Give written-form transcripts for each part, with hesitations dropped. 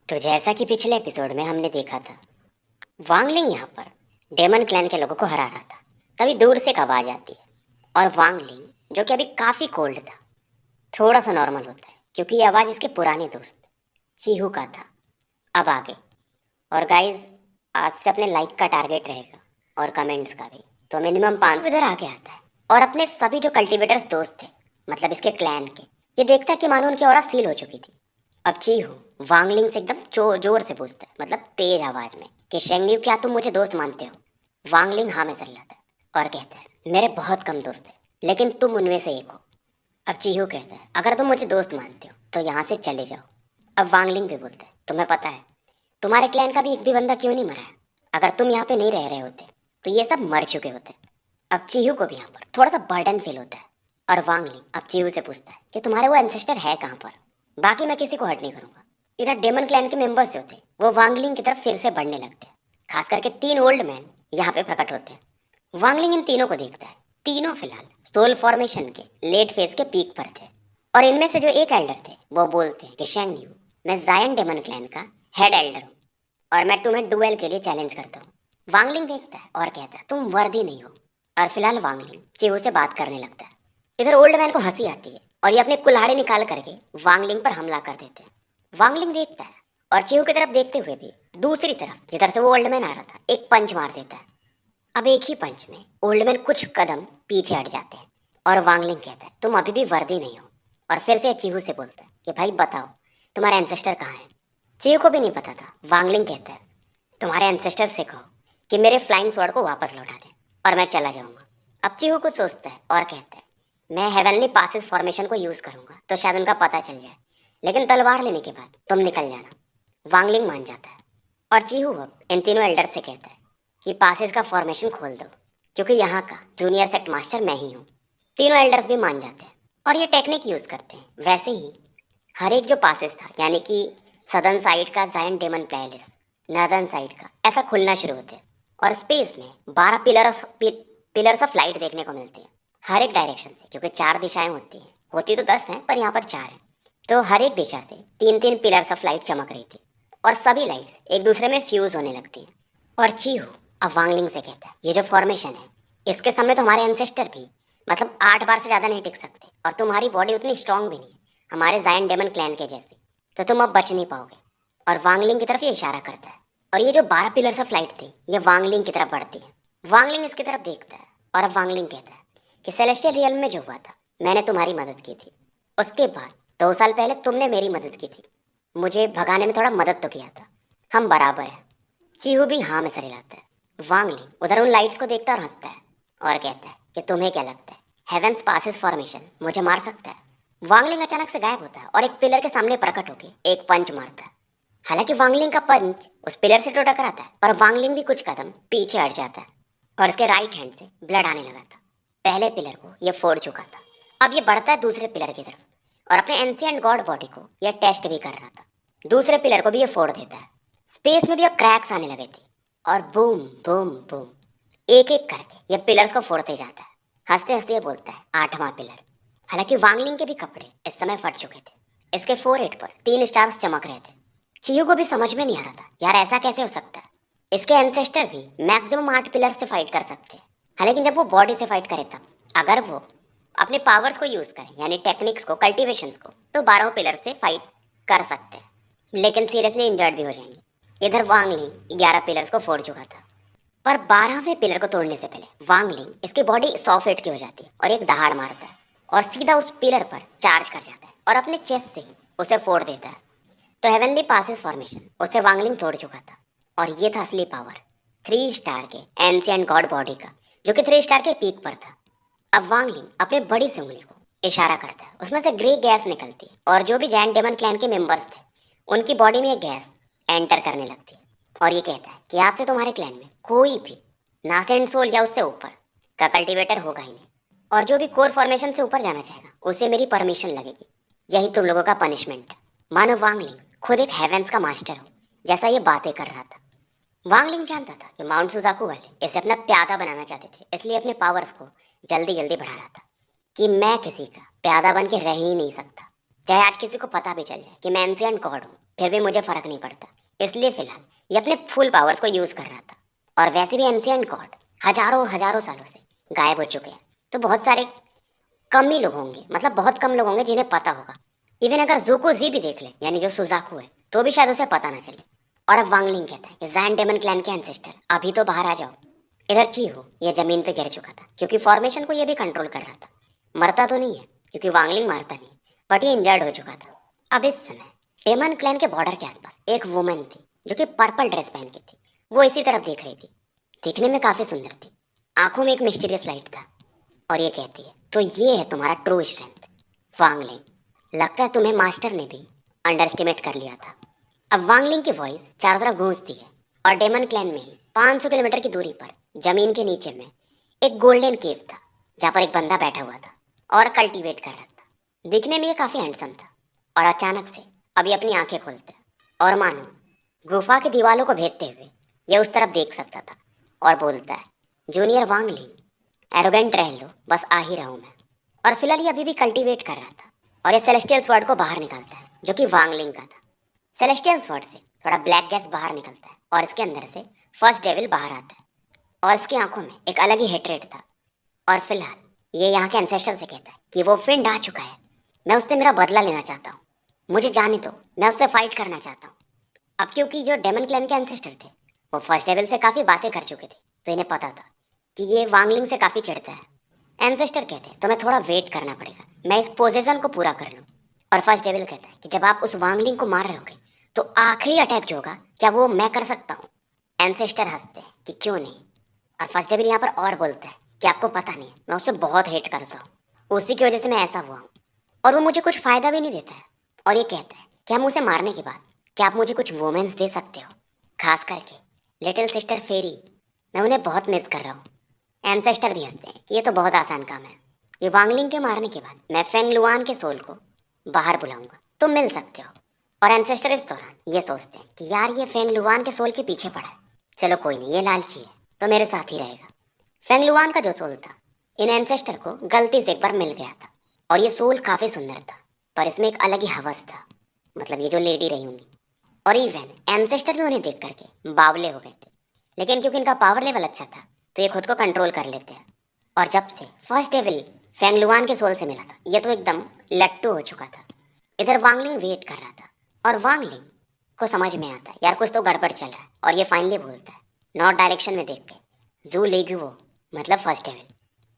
तो जैसा कि पिछले एपिसोड में हमने देखा था, वांगलिंग यहाँ पर डेमन क्लैन के लोगों को हरा रहा था। तभी दूर से एक आवाज़ आती है और वांगलिंग, जो कि अभी काफ़ी कोल्ड था, थोड़ा सा नॉर्मल होता है क्योंकि ये आवाज़ इसके पुराने दोस्त चीहू का था। अब आगे और गाइस, आज से अपने लाइक का टारगेट रहेगा और कमेंट्स का भी, तो मिनिमम 5 इधर आगे आता है और अपने सभी जो कल्टीवेटर्स दोस्त थे, मतलब इसके क्लैन के, ये देखता है कि मानो उनकी ऑरा सील हो चुकी थी। अब चीहू वांगलिंग से एकदम जोर से पूछता है, मतलब तेज आवाज में, कि शेंगयू, क्या तुम मुझे दोस्त मानते हो? वांगलिंग हाँ में सर लाता है और कहता है, मेरे बहुत कम दोस्त हैं, लेकिन तुम उनमें से एक हो। अब चीहू कहता है, अगर तुम मुझे दोस्त मानते हो तो यहाँ से चले जाओ। अब वांगलिंग भी बोलता है, तुम्हें पता है तुम्हारे क्लैन का भी एक भी बंदा क्यों नहीं मरा है? अगर तुम यहाँ पे नहीं रह रहे होते तो ये सब मर चुके होते। अब चीहू को भी यहाँ पर थोड़ा सा बर्डन फील होता है और वांगलिंग अब चीहू से पूछता है कि तुम्हारे वो एंसेस्टर है कहाँ पर? बाकी मैं किसी को हर्ट नहीं करूंगा। इधर डेमन क्लैन के मेंबर्स जो थे वो वांगलिंग की तरफ फिर से बढ़ने लगते हैं। खास करके 3 ओल्ड मैन यहाँ पे प्रकट होते हैं। वांगलिंग इन तीनों को देखता है। तीनों फिलहाल सोल फॉर्मेशन के लेट फेज के पीक पर थे और इनमें से जो एक एल्डर थे वो बोलते हैं कि शेंगयू, मैं जायन डेमन क्लैन का हेड एल्डर हूँ और मैं तुम्हें डुएल के लिए चैलेंज करता हूँ। वांगलिंग देखता है और कहता है, तुम वर्दी नहीं हो। और फिलहाल वांगलिंग चीहू से बात करने लगता है। इधर ओल्ड मैन को हंसी आती है और ये अपने कुल्हाड़ी निकाल करके वांगलिंग पर हमला कर देते हैं। वांगलिंग देखता है और चीहू की तरफ देखते हुए भी दूसरी तरफ जिधर से वो ओल्ड मैन आ रहा था एक पंच मार देता है। अब एक ही पंच में ओल्ड मैन कुछ कदम पीछे हट जाते हैं और वांगलिंग कहता है, तुम अभी भी वर्दी नहीं हो। और फिर से चीहू से बोलता है कि भाई बताओ तुम्हारे एंसेस्टर कहाँ हैं? चीहू को भी नहीं पता था। वांगलिंग कहता है, तुम्हारे एंसेस्टर से कहो कि मेरे फ्लाइंग स्वॉर्ड को वापस लौटा दें और मैं चला जाऊंगा। अब चीहू कुछ सोचता है और कहता है, मैं हेवनली पासिस फॉर्मेशन को यूज़ करूंगा तो शायद उनका पता चल जाए, लेकिन तलवार लेने के बाद तुम निकल जाना। वांगलिंग मान जाता है और चीहू अब इन तीनों एल्डर से कहता है कि पासिस का फॉर्मेशन खोल दो, क्योंकि यहाँ का जूनियर सेक्ट मास्टर मैं ही हूँ। तीनों एल्डर्स भी मान जाते हैं और ये टेक्निक यूज़ करते हैं। वैसे ही हर एक जो पासिस था, यानी कि सदर्न साइड का जायन डेमन प्लेलिस, नॉर्दर्न साइड का, ऐसा खुलना शुरू होते हैं और स्पेस में 12 पिलर्स ऑफ लाइट देखने को मिलती है हर एक डायरेक्शन से, क्योंकि 4 दिशाएं होती हैं। होती तो 10 हैं पर यहाँ पर 4 हैं। तो हर एक दिशा से 3-3 पिलर्स ऑफ लाइट चमक रही थी और सभी लाइट्स एक दूसरे में फ्यूज होने लगती हैं। और चीहू अब वांगलिंग से कहता है, ये जो फॉर्मेशन है इसके सामने तो हमारे एंसेस्टर भी मतलब 8 बार से ज़्यादा नहीं टिक सकते, और तुम्हारी बॉडी उतनी स्ट्रांग भी नहीं है हमारे जायन डेमन क्लैन के जैसी, तो तुम अब बच नहीं पाओगे। और वांगलिंग की तरफ ये इशारा करता है और ये जो 12 पिलर्स ऑफ लाइट थे ये वांगलिंग की तरफ बढ़ती है। वांगलिंग इसकी तरफ देखता है और अब वांगलिंग कहता है कि सेलेस्टियल रियल्म में जो हुआ था मैंने तुम्हारी मदद की थी, उसके बाद 2 साल पहले तुमने मेरी मदद की थी, मुझे भगाने में थोड़ा मदद तो किया था, हम बराबर हैं। चीहू भी हाँ में सर हिलाता है। वांगलिंग उधर उन लाइट्स को देखता और हंसता है और कहता है कि तुम्हें क्या लगता है हेवेंस पासिस फॉर्मेशन मुझे मार सकता है? वांगलिंग अचानक से गायब होता है और एक पिलर के सामने प्रकट होकर एक पंच मारता है। हालांकि वांगलिंग का पंच उस पिलर से टकराता आता है पर वांगलिंग भी कुछ कदम पीछे हट जाता है और उसके राइट हैंड से ब्लड आने लगा था। पहले पिलर को यह फोड़ चुका था, अब ये बढ़ता है दूसरे पिलर की तरफ और अपने एंशिएंट गॉड बॉडी को यह टेस्ट भी कर रहा था। दूसरे पिलर को भी यह फोड़ देता है। स्पेस में भी अब क्रैक्स आने लगे थे और बूम बूम बूम एक एक करके यह पिलर्स को फोड़ते जाता है। हंसते हंसते ये बोलता है, 8वां पिलर। हालांकि वांगलिंग के भी कपड़े इस समय फट चुके थे, इसके फोरहेड पर 3 स्टार्स चमक रहे थे। चीहू को भी समझ में नहीं आ रहा था, यार ऐसा कैसे हो सकता है? इसके एंसेस्टर भी मैक्सिमम 8 पिलर से फाइट कर सकते हैं, हालांकि जब वो बॉडी से फाइट करे तब अगर वो अपने पावर्स को यूज करें, यानी टेक्निक्स को, कल्टीवेशंस को, तो 12 पिलर से फाइट कर सकते हैं, लेकिन सीरियसली इंजर्ड भी हो जाएंगे। इधर वांगलिंग 11 पिलर्स को फोड़ चुका था, पर 12वें पिलर को तोड़ने से पहले वांगलिंग इसकी बॉडी 100 फीट की हो जाती है और एक दहाड़ मारता है और सीधा उस पिलर पर चार्ज कर जाता है और अपने चेस्ट से ही उसे फोड़ देता है। तो हेवनली पासिस फॉर्मेशन उसे वांगलिंग तोड़ चुका था और ये था असली पावर 3 स्टार के एंशिएंट गॉड बॉडी का, जो कि 3 स्टार के पीक पर था। अब वांगलिंग अपने बड़ी से उंगली को इशारा करता है, उसमें से ग्रे गैस निकलती है और जो भी जैन डेमन क्लैन के मेंबर्स थे उनकी बॉडी में ये गैस एंटर करने लगती है और ये कहता है कि आज से तुम्हारे क्लैन में कोई भी नासेंट सोल या उससे ऊपर का कल्टीवेटर होगा ही नहीं, और जो भी कोर फॉर्मेशन से ऊपर जाना चाहेगा उसे मेरी परमिशन लगेगी। यही तुम लोगों का पनिशमेंट है। मानो वांगलिंग खुद एक हेवेंस का मास्टर हो जैसा ये बातें कर रहा था। वांगलिंग जानता था कि माउंट सुजाकू वाले इसे अपना प्यादा बनाना चाहते थे, इसलिए अपने पावर्स को जल्दी जल्दी बढ़ा रहा था कि मैं किसी का प्यादा बन के रह ही नहीं सकता, चाहे आज किसी को पता भी चल जाए कि मैं एंशिएंट गॉड हूँ। फिर भी मुझे फर्क नहीं पड़ता, इसलिए फिलहाल ये अपने फुल पावर्स को यूज कर रहा था। और वैसे भी एंशिएंट गॉड हजारों हजारों सालों से गायब हो चुके हैं, तो बहुत सारे कम ही लोग होंगे, मतलब बहुत कम लोग होंगे जिन्हें पता होगा। इवन अगर ज़ूको जी भी देख ले, यानी जो सुजाकू है, तो भी शायद उसे पता ना चले। और अब वांगलिंग कहता है कि जैन डेमन क्लैन के एंसेस्टर अभी तो बाहर आ जाओ। इधर चीहो ये जमीन पे गिर चुका था, क्योंकि फॉर्मेशन को ये भी कंट्रोल कर रहा था। मरता तो नहीं है, क्योंकि वांगलिंग मारता नहीं, बट ये इंजर्ड हो चुका था। अब इस समय डेमन क्लैन के बॉर्डर के आसपास एक वुमेन थी जो कि पर्पल ड्रेस पहन के थी। वो इसी तरफ देख रही थी। दिखने में काफी सुंदर थी, आंखों में एक मिस्टीरियस लाइट था। और ये कहती है, तो ये है तुम्हारा ट्रू स्ट्रेंथ वांगलिंग। लगता है तुम्हें मास्टर ने भी अंडर एस्टिमेट कर लिया था। अब वांगलिंग की वॉइस चारों तरफ गूंजती है और डेमन क्लैन में ही 500 किलोमीटर की दूरी पर जमीन के नीचे में एक गोल्डन केव था, जहाँ पर एक बंदा बैठा हुआ था और कल्टीवेट कर रहा था। दिखने में ये काफी हैंडसम था। और अचानक से अभी अपनी आंखें खोलता है और मानो गुफा की दीवारों को भेदते हुए ये उस तरफ देख सकता था और बोलता है, जूनियर वांगलिंग, एरोगेंट रह लो, बस आ ही रहा हूं मैं। और फिलहाल ये अभी भी कल्टीवेट कर रहा था और ये सेलेस्टियल स्वॉर्ड को बाहर निकालता है, जो कि वांगलिंग का था। सेलेस्टियल स्वॉर्ड से थोड़ा ब्लैक गैस बाहर निकलता है और इसके अंदर से फर्स्ट डेविल बाहर आता है और इसकी आंखों में एक अलग ही हेट्रेट था। और फिलहाल ये यहाँ के एंसेस्टर से कहता है कि वो फिंड आ चुका है, मैं उससे मेरा बदला लेना चाहता हूँ, मुझे जाने दो, मैं उससे फाइट करना चाहता हूँ। अब क्योंकि जो डेमन क्लैन के एंसेस्टर थे वो फर्स्ट डेविल से काफ़ी बातें कर चुके थे, तो इन्हें पता था कि ये वांगलिंग से काफ़ी चिढ़ता है। एंसेस्टर कहते हैं, तुम्हें थोड़ा वेट करना पड़ेगा, मैं इस पोजीशन को पूरा कर लूँ। और फर्स्ट डेविल कहता है कि जब आप उस वांगलिंग को मार रहे होगे तो आखिरी अटैक जो होगा क्या वो मैं कर सकता हूँ। एंसेस्टर हंसते हैं कि क्यों नहीं। और फर्स्ट डेविल यहाँ पर और बोलता है कि आपको पता नहीं है, मैं उससे बहुत हेट करता हूँ, उसी की वजह से मैं ऐसा हुआ हूँ और वो मुझे कुछ फ़ायदा भी नहीं देता है। और ये कहता है कि हम उसे मारने के बाद क्या आप मुझे कुछ वोमेंस दे सकते हो, खास करके लिटिल सिस्टर फेरी, मैं उन्हें बहुत मिस कर रहा हूँ। एंसेस्टर भी हंसते हैं कि ये तो बहुत आसान काम है, ये वांगलिंग के मारने के बाद मैं फेंग लुआन के सोल को बाहर बुलाऊंगा, तुम मिल सकते हो। और एंसेस्टर इस दौरान ये सोचते हैं कि यार ये फेंग लुआन के सोल के पीछे पड़ा है, चलो कोई नहीं, ये लालची है तो मेरे साथ ही रहेगा। फेंग लुआन का जो सोल था इन एंसेस्टर को गलती से एक बार मिल गया था और ये सोल काफ़ी सुंदर था, पर इसमें एक अलग ही हवस था, मतलब ये जो लेडी रही होंगी। और इवन एंसेस्टर भी उन्हें देख करके बावले हो गए थे, लेकिन क्योंकि इनका पावर लेवल अच्छा था तो ये खुद को कंट्रोल कर लेते हैं। और जब से फर्स्ट डेविल फेंग लुआन के सोल से मिला था ये तो एकदम लट्टू हो चुका था। इधर वांगलिंग वेट कर रहा था और वांगलिंग को समझ में आता है यार कुछ तो गड़बड़ चल रहा है, और ये फाइनली बोलता है नॉर्थ डायरेक्शन में देख के, जू लेगुओ, मतलब फर्स्ट डेविल।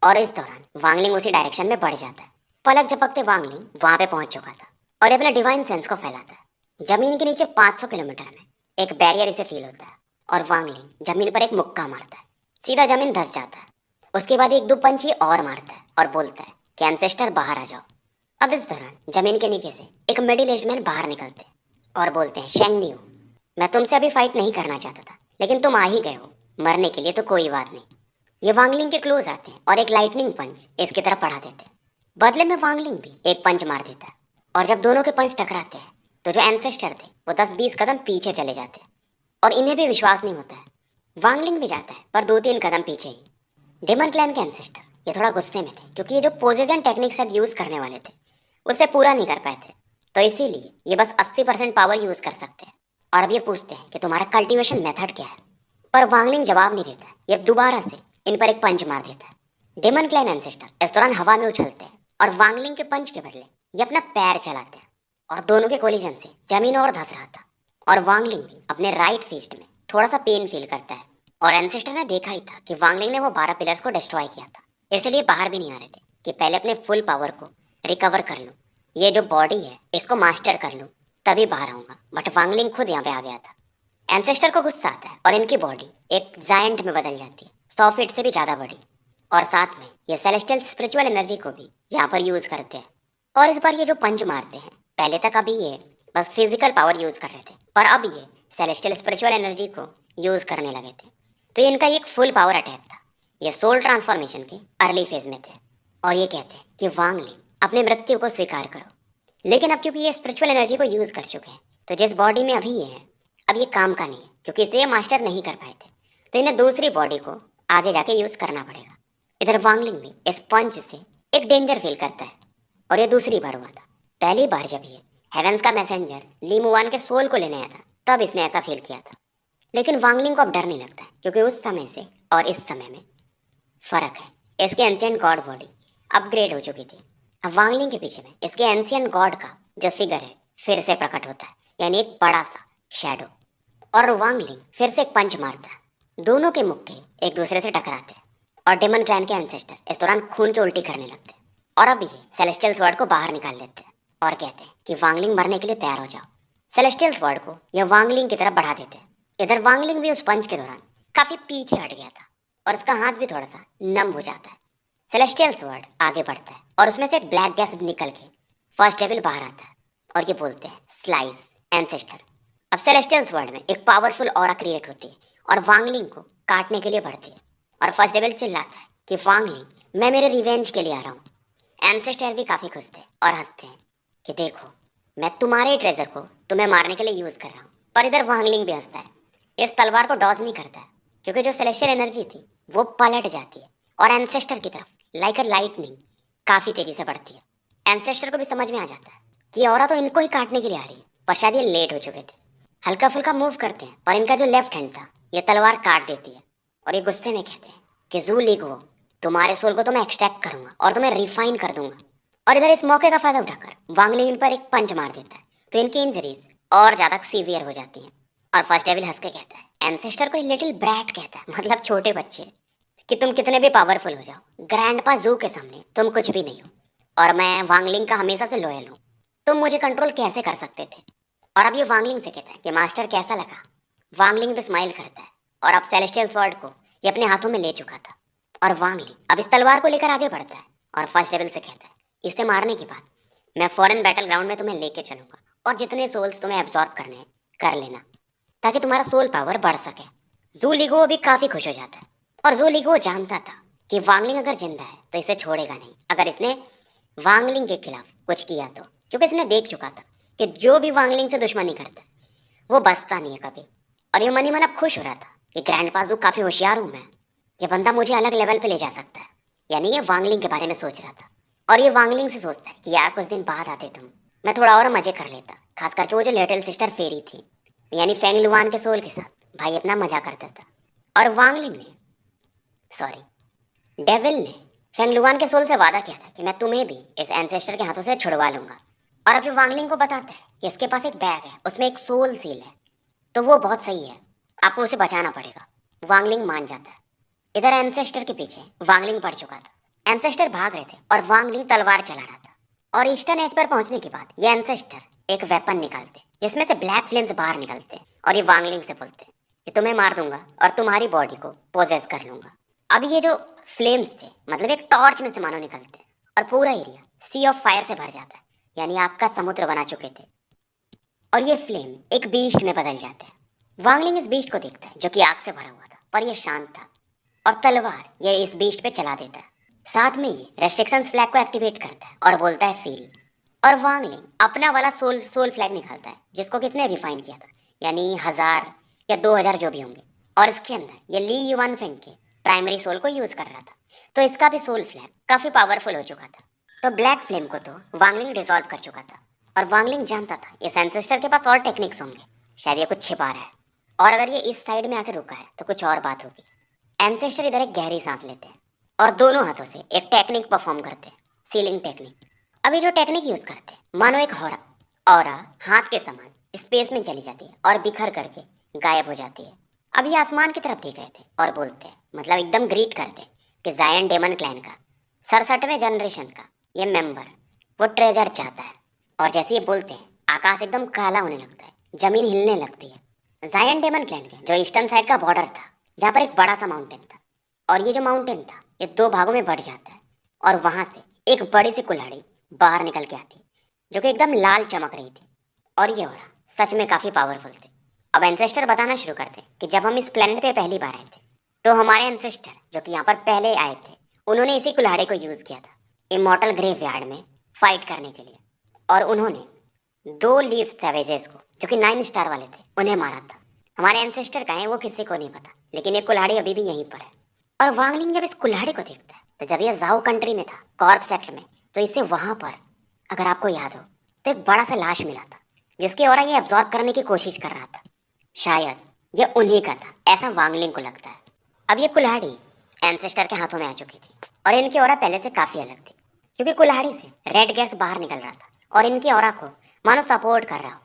और इस दौरान वांगलिंग उसी डायरेक्शन में बढ़ जाता है। पलक झपकते वांगलिंग वहां पे पहुंच चुका था और अपने डिवाइन सेंस को फैलाता है। जमीन के नीचे 500 किलोमीटर में एक बैरियर इसे फील होता है और वांगलिंग जमीन पर एक मुक्का मारता है, सीधा जमीन धंस जाता है। उसके बाद एक दो पंची और मारता है और बोलता है कि एंसेस्टर बाहर आ जाओ। अब इस दौरान जमीन के नीचे से एक मिडिल एज मैन बाहर निकलते हैं और बोलते हैं, शेंगनियो, मैं तुमसे अभी फाइट नहीं करना चाहता था, लेकिन तुम आ ही गए हो मरने के लिए तो कोई बात नहीं। ये वांगलिंग के क्लोज आते हैं और एक लाइटनिंग पंच इसकी तरफ पढ़ा देते हैं। बदले में वांगलिंग भी एक पंच मार देता है और जब दोनों के पंच टकराते हैं तो जो एंसेस्टर थे वो 10-20 कदम पीछे चले जाते हैं और इन्हें भी विश्वास नहीं होता है। वांगलिंग भी जाता है पर 2-3 कदम पीछे ही। डेमन क्लैन के एंसेस्टर ये थोड़ा गुस्से में थे, क्योंकि ये जो पोजेशन टेक्निक शायद यूज़ करने वाले थे उसे पूरा नहीं कर पाए थे, तो इसीलिए ये बस 80% पावर यूज़ कर सकते हैं। और अब ये पूछते हैं कि तुम्हारा कल्टीवेशन मेथड क्या है, पर वांगलिंग जवाब नहीं देता है। ये दोबारा से इन पर एक पंच मार देता है। डेमन क्लैन एंसेस्टर इस दौरान हवा में उछलते हैं और वांगलिंग के पंच के बदले ये अपना पैर चलाते हैं और दोनों के कोलिजन से जमीन और धंस रहा था। और वांगलिंग भी अपने राइट फिस्ट में थोड़ा सा पेन फील करता है। और एंसेस्टर ने देखा ही था कि वांगलिंग ने वो 12 पिलर्स को डिस्ट्रॉय किया था, इसलिए बाहर भी नहीं आ रहे थे कि पहले अपने फुल पावर को रिकवर कर लूँ, ये जो बॉडी है इसको मास्टर कर लूँ, तभी बाहर आऊँगा। बट वांगलिंग खुद यहाँ पे आ गया था। एंसेस्टर को गुस्सा आता है और इनकी बॉडी एक जायंट में बदल जाती है, 100 फीट से भी ज़्यादा बड़ी। और साथ में ये सेलेस्टियल स्पिरिचुअल एनर्जी को भी यहाँ पर यूज़ करते हैं। और इस बार ये जो पंच मारते हैं, पहले तक अभी ये बस फिजिकल पावर यूज़ कर रहे थे, पर अब ये सेलेस्टियल स्पिरिचुअल एनर्जी को यूज़ करने लगे थे। तो इनका एक फुल पावर अटैक था। ये सोल ट्रांसफॉर्मेशन के अर्ली फेज में थे और ये कहते हैं कि वांगलिंग अपने मृत्यु को स्वीकार करो। लेकिन अब क्योंकि ये स्पिरिचुअल एनर्जी को यूज़ कर चुके हैं तो जिस बॉडी में अभी ये है अब ये काम का नहीं है, क्योंकि इसे ये मास्टर नहीं कर पाए थे, तो इन्हें दूसरी बॉडी को आगे जाके यूज़ करना पड़ेगा। इधर वांगलिंग भी इस पंच से एक डेंजर फील करता है और ये दूसरी बार हुआ था। पहली बार जब ये हेवेंस का मैसेंजर ली मुआन के सोल को लेने आया था, तब इसने ऐसा फील किया था। लेकिन वांगलिंग को अब डर नहीं लगता है, क्योंकि उस समय से और इस समय में फर्क है। इसकी एंशियंट गॉड बॉडी अपग्रेड हो चुकी थी। अब वांगलिंग के पीछे में इसके एंशियंट गॉड का जो फिगर है फिर से प्रकट होता है, यानी एक बड़ा सा शैडो। और वांगलिंग फिर से एक पंच मारता है। दोनों के मुक्के एक दूसरे से टकराते हैं और डेमन क्लैन के एंसेस्टर इस दौरान खून की उल्टी करने लगते हैं। और अब ये सेलेस्टियल स्वॉर्ड को बाहर निकाल लेते हैं और कहते हैं कि वांगलिंग मरने के लिए तैयार हो जाओ। सेलेस्टियल स्वॉर्ड को यह वांगलिंग की तरफ बढ़ा देते हैं। इधर वांगलिंग भी उस पंच के दौरान काफी पीछे हट गया था और उसका हाथ भी थोड़ा सा नम हो जाता है। सेलेस्टियल स्वॉर्ड आगे बढ़ता है और उसमें से एक ब्लैक गैस निकल के फर्स्ट डेविल बाहर आता है और ये बोलते हैं स्लाइस एंसेस्टर। अब सेलेस्टियल स्वॉर्ड में एक पावरफुल ऑरा क्रिएट होती है और वांगलिंग को काटने के लिए बढ़ती है। और फर्स्ट डेविल चिल्लाता है कि वांगलिंग मैं मेरे रिवेंज के लिए आ रहा हूँ। एंसेस्टर भी काफी खुश थे और हंसते हैं कि देखो मैं तुम्हारे ट्रेजर को तुम्हें मारने के लिए यूज कर रहा हूँ। पर इधर वांगलिंग भी हंसता है। इस तलवार को डॉज नहीं करता है, क्योंकि जो सेलेस्टियल एनर्जी थी वो पलट जाती है और एंसेस्टर की तरफ लाइक अ लाइटनिंग काफी तेजी से बढ़ती है। एंसेस्टर को भी समझ में आ जाता है कि औरा तो इनको ही काटने के लिए आ रही है, पर शायद ये लेट हो चुके थे। हल्का फुल्का मूव करते हैं पर इनका जो लेफ्ट हैंड था ये तलवार काट देती है और ये गुस्से में कहते हैं कि जू लीगो तुम्हारे सोल को तो मैं एक्सट्रैक्ट करूंगा और तुम्हें रिफाइन कर दूंगा। और इधर इस मौके का फायदा उठाकर वांगलिंग इन पर एक पंच मार देता है, तो इनकी इंजरीज और ज्यादा सीवियर हो जाती हैं। और फर्स्ट डेविल हंस के कहता है, एंसेस्टर को लिटिल ब्रैट कहता है, मतलब छोटे बच्चे, कि तुम कितने भी पावरफुल हो जाओ, ग्रैंडपा जू के सामने तुम कुछ भी नहीं हो और मैं वांगलिंग का हमेशा से लॉयल हूँ। तुम मुझे कंट्रोल कैसे कर सकते थे। और अब ये वांगलिंग से कहता है कि मास्टर कैसा लगा। वांगलिंग भी स्माइल करता है और अब सेलेस्टियल स्वॉर्ड को ये अपने हाथों में ले चुका था और वांगलिंग अब इस तलवार को लेकर आगे बढ़ता है और फर्स्ट डेविल से कहता है, इसे मारने के बाद मैं फॉरेन बैटल ग्राउंड में तुम्हें लेके चलूंगा और जितने सोल्स तुम्हें एब्जॉर्ब करने हैं कर लेना, ताकि तुम्हारा सोल पावर बढ़ सके। जू लीगो भी काफी खुश हो जाता है और जू लीगो जानता था कि वांगलिंग अगर जिंदा है तो इसे छोड़ेगा नहीं अगर इसने वांगलिंग के खिलाफ कुछ किया तो, क्योंकि इसने देख चुका था कि जो भी वांगलिंग से दुश्मनी करता है वो बचता नहीं है कभी। और ये मनी मन अब खुश हो रहा था कि ग्रैंड पाजू काफी होशियार हूं मैं, ये बंदा मुझे अलग लेवल पे ले जा सकता है। यानी ये वांगलिंग के बारे में सोच रहा था और ये वांगलिंग से सोचता है कि यार कुछ दिन बाद आते तुम, मैं थोड़ा और मजे कर लेता, खास करके वो जो लिटिल सिस्टर फेरी थी यानी फेंग लुआन के सोल के साथ भाई अपना मजा करता था। और वांगलिंग ने डेविल ने फेंग लुआन के सोल से वादा किया था कि मैं तुम्हें भी इस एंसेस्टर के हाथों से छुड़वा लूंगा। और अब ये वांगलिंग को बताता है कि इसके पास एक बैग है, उसमें एक सोल सील है, तो वो बहुत सही है, आपको उसे बचाना पड़ेगा। वांगलिंग मान जाता है। इधर एंसेस्टर के पीछे वांगलिंग पड़ चुका था। एंसेस्टर भाग रहे थे और वांगलिंग तलवार चला रहा था। और ईस्टर्न एज पर पहुंचने के बाद ये एंसेस्टर एक वेपन निकालते जिसमें से ब्लैक फ्लेम्स बाहर निकलते और ये वांगलिंग से बोलते कि तुम्हें मार दूंगा और तुम्हारी बॉडी को पोजेस कर लूंगा। अब ये जो फ्लेम्स थे मतलब एक टॉर्च में से मानो निकलते हैं और पूरा एरिया सी ऑफ फायर से भर जाता है, यानी आग का समुद्र बना चुके थे। और ये फ्लेम एक बीस्ट में बदल जाते हैं। वांगलिंग इस बीस्ट को देखता है जो कि आग से भरा हुआ था पर यह शांत था और तलवार ये इस बीस्ट पे चला देता है। साथ में ये रेस्ट्रिक्शंस फ्लैग को एक्टिवेट करता है और बोलता है सील। और वांगलिंग अपना वाला सोल फ्लैग निकालता है जिसको किसने रिफाइन किया था, यानी 1000 या 2000 जो भी होंगे। और इसके अंदर ये ली युवान फेंग के प्राइमरी सोल को यूज कर रहा था, तो इसका भी सोल फ्लैग काफी पावरफुल हो चुका था। तो ब्लैक फ्लेम को तो वांगलिंग डिसॉल्व कर चुका था और वांगलिंग जानता था इस एंसेस्टर के पास और टेक्निक्स होंगे, शायद ये कुछ छिपा रहा है और अगर ये इस साइड में आकर रुका है तो कुछ और बात होगी। एंसेस्टर इधर एक गहरी सांस लेते हैं और दोनों हाथों से एक टेक्निक परफॉर्म करते हैं, सीलिंग टेक्निक। अभी जो टेक्निक यूज करते हैं मानो एक ऑरा हाथ के समान स्पेस में चली जाती है और बिखर करके गायब हो जाती है। अब ये आसमान की तरफ देख रहे थे और बोलते हैं मतलब एकदम ग्रीट करते हैं कि जायन डेमन क्लैन का 67वें जनरेशन का ये मेंबर वो ट्रेजर चाहता है। और जैसे ये बोलते हैं आकाश एकदम काला होने लगता है, जमीन हिलने लगती है। जायन डेमन क्लैन के जो ईस्टर्न साइड का बॉर्डर था जहाँ पर एक बड़ा सा माउंटेन था और ये जो माउंटेन था ये 2 भागों में बढ़ जाता है और वहां से एक बड़ी सी कुल्हाड़ी बाहर निकल के आती जो कि एकदम लाल चमक रही थी और ये औरा सच में काफी पावरफुल थे। अब एंसेस्टर बताना शुरू करते कि जब हम इस प्लेनेट पे पहली बार आए थे तो हमारे एंसेस्टर जो कि यहाँ पर पहले आए थे उन्होंने इसी कुल्हाड़ी को यूज किया था इमॉर्टल ग्रेवयार्ड में फाइट करने के लिए। और उन्होंने 2 लीफ सैवेजेस को जो कि 9 स्टार वाले थे उन्हें मारा था। हमारे एंसेस्टर कहाँ है वो किसी को नहीं पता, लेकिन ये कुल्हाड़ी अभी भी यहीं पर है। और वांगलिंग जब इस कुल्हाड़ी को देखता है तो जब ये जाओ कंट्री में था कॉर्प सेक्टर में, तो इसे वहां पर अगर आपको याद हो तो एक बड़ा सा लाश मिला था जिसकी ऑरा ये एब्जॉर्ब करने की कोशिश कर रहा था। शायद ये उन्हीं का था, ऐसा वांगलिंग को लगता है। अब ये कुल्हाड़ी एंसेस्टर के हाथों में आ चुकी थी और इनकी ऑरा पहले से काफी अलग थी, क्योंकि कुल्हाड़ी से रेड गैस बाहर निकल रहा था और इनकी ऑरा को मानो सपोर्ट कर रहा हो।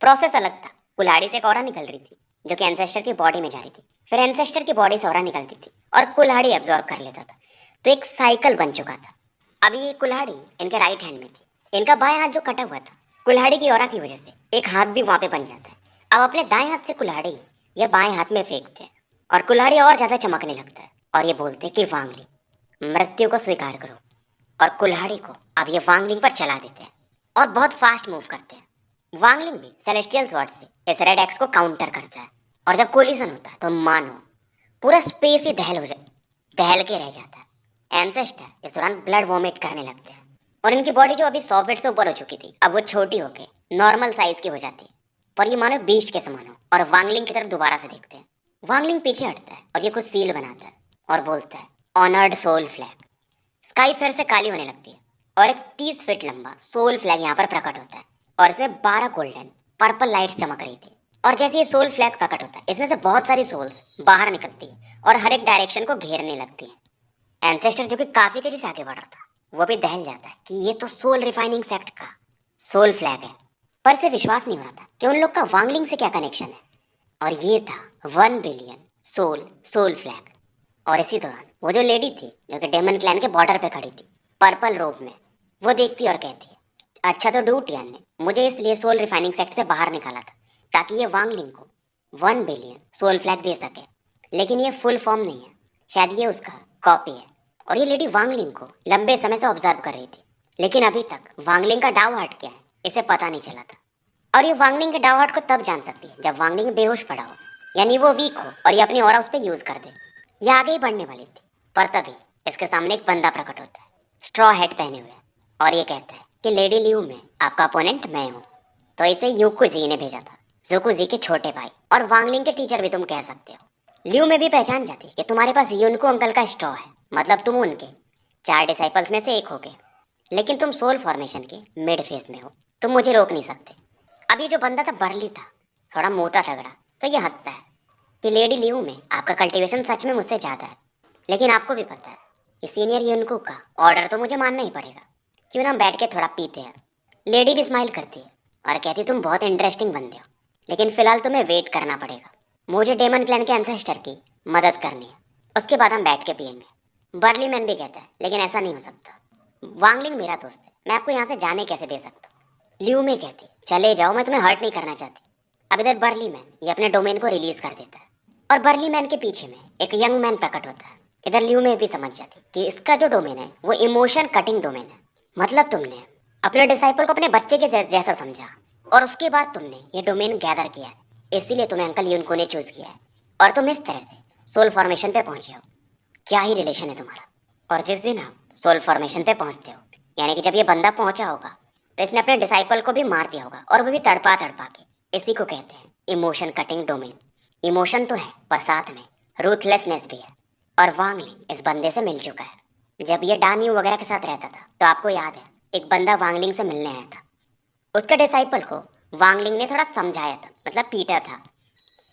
प्रोसेस अलग था। कुल्हाड़ी से एक ऑरा निकल रही थी जो कि एंसेस्टर की बॉडी में जा रही थी, फिर एंसेस्टर की बॉडी से ऑरा निकलती थी और कुल्हाड़ी एब्जॉर्ब कर लेता था। तो एक साइकिल बन चुका था। अभी ये कुल्हाड़ी इनके राइट हैंड में थी। इनका बाएं हाथ जो कटा हुआ था, कुल्हाड़ी की ऑरा की वजह से एक हाथ भी वहां पे बन जाता है। अब अपने दाएं हाथ से कुल्हाड़ी ये बाएं हाथ में फेंकते हैं और कुल्हाड़ी और ज्यादा चमकने लगता है और ये बोलते हैं कि वांगलिंग मृत्यु को स्वीकार करो। और कुल्हाड़ी को अब ये वांगलिंग पर चला देते हैं और बहुत फास्ट मूव करते हैं। वांगलिंग भी सेलेस्टियल स्वॉर्ड से इस रेड एक्स को काउंटर करता है और जब कोलिजन होता है तो मानो पूरा स्पेस ही दहल के रह जाता है। एंसेस्टर इस दौरान ब्लड वॉमिट करने लगते हैं और इनकी बॉडी जो अभी 100 फीट से ऊपर हो चुकी थी, अब वो छोटी होके नॉर्मल साइज की हो जाती है। पर ये मानो बीस्ट के समान हो और वांगलिंग की तरफ दोबारा से देखते हैं। वांगलिंग पीछे हटता है और ये कुछ सील बनाता है और बोलता है ऑनर्ड सोल फ्लैग। स्काई फिर से काली होने लगती है और एक 30 फीट लंबा सोल फ्लैग यहाँ पर प्रकट होता है और इसमें 12 गोल्डन पर्पल लाइट्स चमक रही थी। और जैसे ये सोल फ्लैग प्रकट होता है, इसमें से बहुत सारी सोल्स बाहर निकलती है और हर एक डायरेक्शन को घेरने लगती है। एंसेस्टर जो कि काफी तेजी से आगे बढ़ रहा था, वो भी दहल जाता है कि ये तो सोल रिफाइनिंग सेक्ट का सोल फ्लैग है। पर इसे विश्वास नहीं हो रहा था कि उन लोग का वांगलिंग से क्या कनेक्शन है। और ये था 1 बिलियन सोल फ्लैग। और इसी दौरान वो जो लेडी थी जो कि डेमन क्लैन के बॉर्डर पे खड़ी थी पर्पल रोब में, वो देखती और कहती है अच्छा तो डूटियन ने मुझे इसलिए सोल रिफाइनिंग सेक्ट से बाहर निकाला था ताकि ये वांगलिंग को 1 बिलियन सोल फ्लैग दे सके, लेकिन ये फुल फॉर्म नहीं है, शायद ये उसका कॉपी है। और ये लेडी वांगलिंग को लंबे समय से ऑब्जर्व कर रही थी, लेकिन अभी तक वांगलिंग का डाव हार्ट क्या है इसे पता नहीं चला था। और ये वांगलिंग के डाव हार्ट को तब जान सकती है जब वांगलिंग बेहोश पड़ा हो, यानी वो वीक हो और ये अपनी ऑरा उस पर यूज कर दे। ये आगे ही बढ़ने वाली थी, पर तभी इसके सामने एक बंदा प्रकट होता है स्ट्रॉ हैट पहने हुए और ये कहता है कि लेडी लियू में आपका अपोनेंट मैं हूँ। तो इसे यूकुजी ने भेजा था, जुकुजी के छोटे भाई और वांगलिंग के टीचर भी तुम कह सकते हो। लियू में भी पहचान जाती कि तुम्हारे पास यूनको अंकल का स्ट्रॉ है, मतलब तुम उनके 4 डिसाइपल्स में से एक हो गए, लेकिन तुम सोल फॉर्मेशन के मिड फेज में हो, तुम मुझे रोक नहीं सकते। अब ये जो बंदा था बर्ली था, थोड़ा मोटा तगड़ा, तो ये हंसता है कि लेडी लियू में आपका कल्टीवेशन सच में मुझसे ज़्यादा है, लेकिन आपको भी पता है कि सीनियर यूनको का ऑर्डर तो मुझे मानना ही पड़ेगा, क्यों ना हम बैठ के थोड़ा पीते हैं। लेडी भी स्माइल करती है और कहती तुम बहुत इंटरेस्टिंग बंदे हो, लेकिन फिलहाल तुम्हें वेट करना पड़ेगा, मुझे डेमन क्लैन के एंसेस्टर की मदद करनी है, उसके बाद हम बैठ के पियेंगे। बर्ली मैन भी कहता है लेकिन ऐसा नहीं हो सकता, वांगलिंग मेरा दोस्त है, मैं आपको यहाँ से जाने कैसे दे सकता। लियू में कहती चले जाओ, मैं तुम्हें हर्ट नहीं करना चाहती। अब इधर बर्ली मैन ये अपने डोमेन को रिलीज कर देता है और बर्ली मैन के पीछे में एक यंग मैन प्रकट होता है। इधर लियू में भी समझ जाती कि इसका जो डोमेन है वो इमोशन कटिंग डोमेन है, मतलब तुमने अपने डिसाइपल को अपने बच्चे के जैसा समझा और उसके बाद तुमने ये डोमेन गैदर किया है, इसीलिए तुम्हें अंकल यूनको ने चूज किया है और तुम इस तरह से सोल फॉर्मेशन पे पहुंचे हो। क्या ही रिलेशन है तुम्हारा। और जिस दिन आप सोल फॉर्मेशन पे पहुंचते हो, यानी कि जब ये बंदा पहुंचा होगा, तो इसने अपने डिसाइपल को भी मार दिया होगा और वो भी तड़पा तड़पा के। इसी को कहते हैं इमोशन कटिंग डोमेन। इमोशन तो है पर साथ में रूथलेसनेस भी है, और वांगलिंग इस बंदे से मिल चुका है। जब ये डान्यू वगैरह के साथ रहता था तो आपको याद है एक बंदा वांगलिंग से मिलने आया था, उसके डिसाइपल को वांगलिंग ने थोड़ा समझाया था, मतलब पीटा था,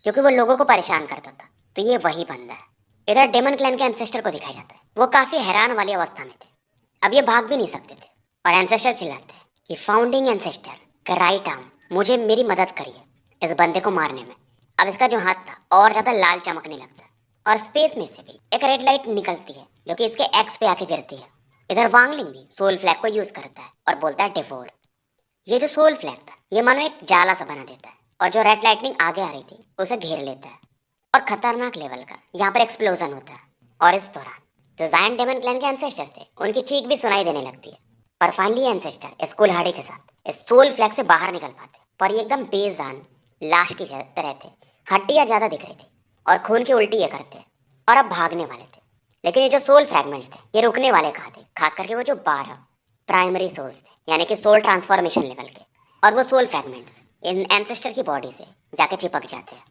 क्योंकि वो लोगों को परेशान करता था। तो ये वही बंदा है। इधर डेमन क्लैन के एंसेस्टर को दिखाया जाता है, वो काफी हैरान वाली अवस्था में थे, अब ये भाग भी नहीं सकते थे और एंसेस्टर चिल्लाते हैं कि फाउंडिंग एंसेस्टर का राइट आर्म, मुझे मेरी मदद करिए इस बंदे को मारने में। अब इसका जो हाथ था और ज्यादा लाल चमकने लगता है और स्पेस में से भी एक रेड लाइट निकलती है जो कि इसके एक्स पे आके गिरती है। इधर वांगलिंग भी सोल फ्लैग को यूज करता है और बोलता है डिवोर। ये जो सोल फ्लैग था ये मानो एक जाला सा बना देता है और जो रेड लाइटनिंग आगे आ रही थी उसे घेर लेता है और खतरनाक लेवल का यहाँ पर एक्सप्लोजन होता है। और इस दौरान जो जायंट डेमन क्लैन के एंसेस्टर थे उनकी चीख भी सुनाई देने लगती है। पर फाइनली एंसेस्टर इस कुल्हाड़ी के साथ इस सोल फ्लैग से बाहर निकल पाते, पर ये एकदम बेजान लाश की तरह थे, हड्डियां ज्यादा दिख रही थी और खून की उल्टी ये करते और अब भागने वाले थे। लेकिन ये जो सोल फ्रैगमेंट्स थे ये रुकने वाले कहाँ थे, खास करके वो जो 12 प्राइमरी सोल्स थे, यानी कि सोल ट्रांसफॉर्मेशन लेवल के, और वो सोल फ्रैगमेंट्स इन एंसेस्टर की बॉडी से जाके चिपक जाते हैं।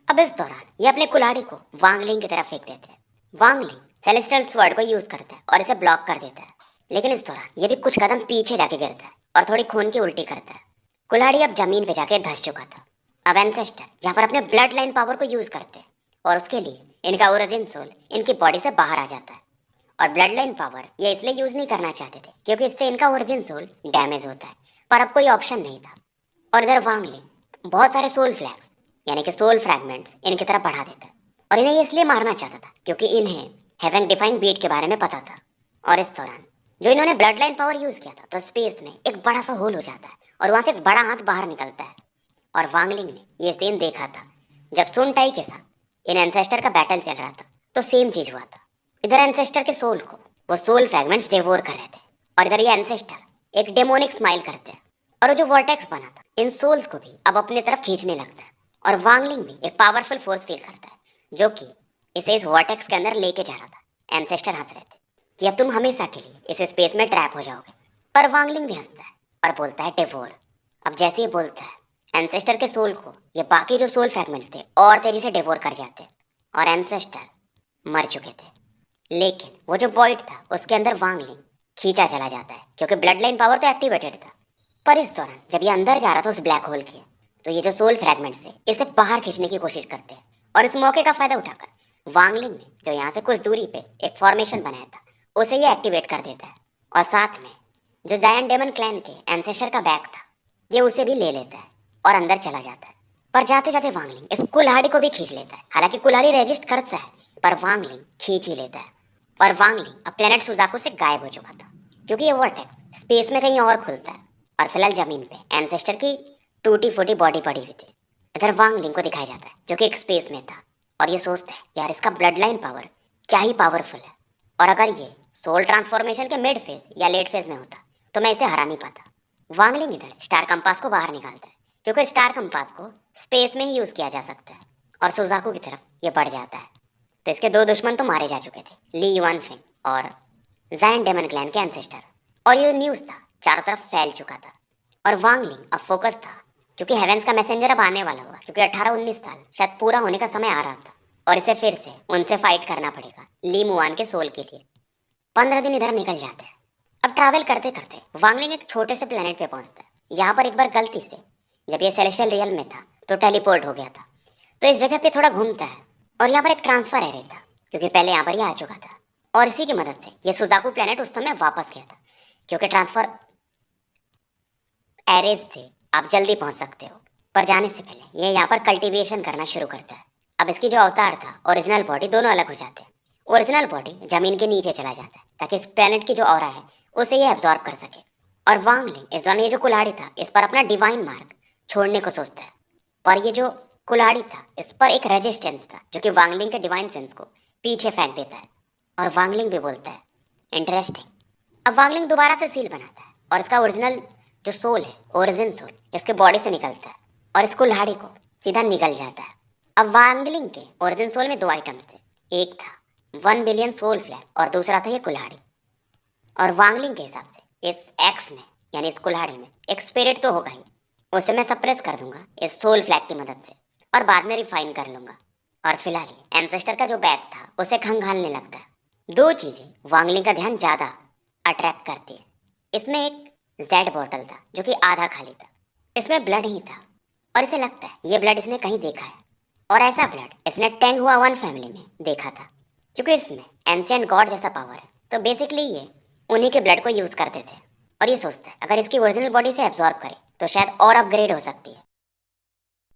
अब इस दौरान ये अपने कुल्हाड़ी को वांगलिंग की तरफ फेंक देते हैं। वांगलिंग सेलेस्टियल स्वॉर्ड को यूज करता है और इसे ब्लॉक कर देता है, लेकिन इस दौरान ये भी कुछ कदम पीछे जाके गिरता है और थोड़ी खून की उल्टी करता है। कुल्हाड़ी अब जमीन पे जाके धंस चुका था। अब एंसेस्टर यहाँ पर अपने ब्लड लाइन पावर को यूज करते हैं और उसके लिए इनका ओरिजिन सोल इनकी बॉडी से बाहर आ जाता है। और ब्लड लाइन पावर ये इसलिए यूज नहीं करना चाहते थे क्योंकि इससे इनका ओरिजिन सोल डैमेज होता है, पर अब कोई ऑप्शन नहीं था। और इधर वांगलिंग बहुत सारे सोल फ्लैग्स यानी कि सोल फ्रैगमेंट्स इनकी तरफ बढ़ा देता है और इन्हें ये इसलिए मारना चाहता था क्योंकि इन्हें हेवन डिफाइन बीट के बारे में पता था। और इस दौरान जो इन्होंने ब्लड लाइन पावर यूज किया था तो स्पेस में एक बड़ा सा होल हो जाता है और वहां से एक बड़ा हाथ बाहर निकलता है। और वांगलिंग ने ये सीन देखा था जब सुन टाई के साथ इन एंसेस्टर का बैटल चल रहा था, तो सेम चीज हुआ था। इधर एंसेस्टर के सोल को वो सोल फ्रैगमेंट्स डिवोर कर रहे थे और इधर ये एंसेस्टर एक डेमोनिक स्माइल करते हैं और वो जो वर्टेक्स बना था इन सोल्स को भी अब अपनी तरफ खींचने लगता है। और वांगलिंग भी एक पावरफुल फोर्स फील करता है जो कि इसे इस वर्टेक्स के अंदर लेके जा रहा था। एंसेस्टर हंस रहे थे कि अब तुम हमेशा के लिए इस स्पेस में ट्रैप हो जाओगे, पर वांगलिंग भी हंसता है और बोलता है डिवोर। अब जैसे ही बोलता है एंसेस्टर के सोल को ये बाकी जो सोल फ्रैगमेंट्स थे और तेजी से डिवोर कर जाते हैं और एंसेस्टर मर चुके थे। लेकिन वो जो वॉइड था उसके अंदर वांगलिंग खींचा चला जाता है क्योंकि ब्लड लाइन पावर तो एक्टिवेटेड था। पर इस दौरान जब ये अंदर जा रहा था उस ब्लैक होल के, तो ये जो सोल फ्रैगमेंट्स है इसे बाहर खींचने की कोशिश करते हैं और इस मौके का फायदा उठाकर वांगलिंग ने जो यहाँ से कुछ दूरी पे एक फॉर्मेशन बनाया था उसे ये एक्टिवेट कर देता है और साथ में जो जायंट डेमन क्लैन के एंसेस्टर का बैग था ये उसे भी ले लेता है और अंदर चला जाता है। पर जाते जाते वांगलिंग इस कुल्हाड़ी को भी खींच लेता है। हालांकि कुल्हाड़ी रेजिस्ट करता है पर वांगलिंग खींच ही लेता है और वांगलिंग अब प्लेनेट सुजाकू से गायब हो चुका था क्योंकि ये वर्टेक्स स्पेस में कहीं और खुलता है। और फिलहाल जमीन पे एंसेस्टर की टूटी फूटी बॉडी पड़ी हुई थी। इधर वांगलिंग को दिखाया जाता है जो कि एक स्पेस में था और ये सोचता है यार इसका ब्लड लाइन पावर क्या ही पावरफुल है और अगर ये सोल ट्रांसफॉर्मेशन के मिड फेज या लेट फेज में होता तो मैं इसे हरा नहीं पाता। वांगलिंग इधर स्टार कंपास को बाहर निकालता है क्योंकि स्टार कंपास को स्पेस में ही यूज किया जा सकता है और सुजाकू की तरफ ये बढ़ जाता है। तो इसके दो दुश्मन तो मारे जा चुके थे, ली युआन फेंग और जायंट डेमन क्लैन के एंसेस्टर, और ये न्यूज़ था चारों तरफ फैल चुका था। और वांगलिंग अब फोकस था क्योंकि हेवेंस का मैसेंजर अब आने वाला हुआ क्योंकि 18-19 साल शायद पूरा होने का समय आ रहा था और इसे फिर से उनसे फाइट करना पड़ेगा ली मुआन के सोल के लिए। 15 दिन इधर निकल जाते हैं। अब ट्रैवल करते करते वांगलिंग एक छोटे से प्लेनेट पे पहुंचता है। यहाँ पर एक बार गलती से जब ये सेलेस्टियल रियल में था तो टेलीपोर्ट हो गया था, तो इस जगह पे थोड़ा घूमता है और यहाँ पर एक ट्रांसफर एरे था क्योंकि पहले यहाँ पर ही आ चुका था और इसी की मदद से ये सुजाकू प्लेनेट उस समय वापस गया था क्योंकि ट्रांसफर एरेज से आप जल्दी पहुंच सकते हो। पर जाने से पहले ये यहाँ पर कल्टीवेशन करना शुरू करता है। अब इसकी जो अवतार था ओरिजिनल बॉडी दोनों अलग हो जाते हैं। ओरिजिनल बॉडी जमीन के नीचे चला जाता है ताकि इस प्लेनेट की जो ऑरा है उसे ये एब्जॉर्ब कर सके। और वांगलिंग इस दौरान ये जो कुल्हाड़ी था इस पर अपना डिवाइन मार्क छोड़ने को सोचता है। पर ये जो कुल्हाड़ी था इस पर एक रेजिस्टेंस था जो कि वांगलिंग के डिवाइन सेंस को पीछे फेंक देता है और वांगलिंग भी बोलता है इंटरेस्टिंग। अब वांगलिंग दोबारा से सील बनाता है और इसका ओरिजिनल जो सोल है ओरिजिन सोल इसके बॉडी से निकलता है और इस कुल्हाड़ी को सीधा निकल जाता है। अब वांगलिंग के ओरिजिन सोल में 2 आइटम्स थे, एक था 1 बिलियन सोल फ्लैग और दूसरा था ये कुल्हाड़ी। और वांगलिंग के हिसाब से इस एक्स में यानी इस कुल्हाड़ी में एक स्पिरिट तो होगा ही, उसे मैं सप्रेस कर दूंगा इस सोल फ्लैग की मदद से और बाद में रिफाइन कर लूंगा। और फिलहाल एंसेस्टर का जो बैग था उसे खंगालने लगता है। 2 चीज़ें वांगलिंग का ध्यान ज़्यादा अट्रैक्ट करती है। इसमें एक जेड बॉटल था जो कि आधा खाली था, इसमें ब्लड ही था और इसे लगता है ये ब्लड इसने कहीं देखा है और ऐसा ब्लड इसने टेंग हुआ वन फैमिली में देखा था क्योंकि इसमें एंशिएंट गॉड जैसा पावर है। तो बेसिकली ये उन्हीं के ब्लड को यूज़ करते थे और ये सोचता है अगर इसकी ओरिजिनल बॉडी से एब्जॉर्ब करे तो शायद और अपग्रेड हो सकती है।